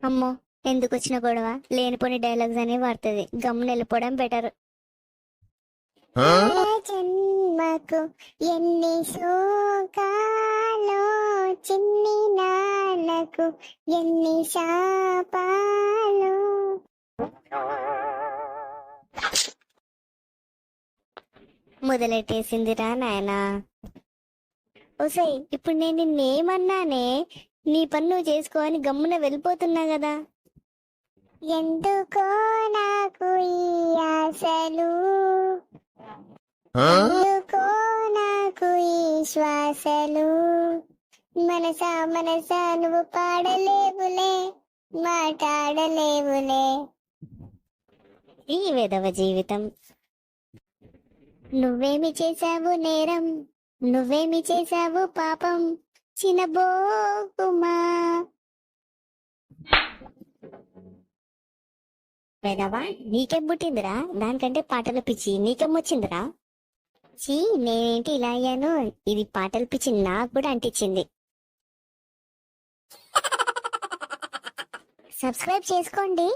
అమ్మో, ఎందుకు వచ్చిన గొడవ? లేనిపోని డైలాగ్స్ అనేవి వాడుతుంది. గమ్మున వెళ్ళిపోవడం బెటర్. జన్మకు ఎన్ని శోకాలో, చిన్ని నాన్నకు ఎన్ని శాపాలు. మొదలెట్టేసిందిరా నాయనా. ఓసై, ఇప్పుడు నేను నిన్నేమన్నానే? నీ పని నువ్వు చేసుకో అని గమ్మున వెళ్ళిపోతున్నా కదా. ఎందుకో నాకు ఈ ఆశలు, ఎందుకో నాకు ఈ శ్వాసలు. మనసా మనసా నువ్వు పాడలేవులే, మాట్లాడలేవులే. ఈ విధవ జీవితం. నువ్వేమి చేశావు నేరం, నువ్వేమి చేశావు పాపం, చినబోకుమా. వేదవా, నీకేం పుట్టిందిరా? దానికంటే పాటల పిచ్చి నీకేమొచ్చిందిరా? చీ, నేనేంటి ఇలా అయ్యాను? ఇది పాటల పిచ్చి నాకు కూడా అంటించింది. సబ్స్క్రైబ్ చేసుకోండి.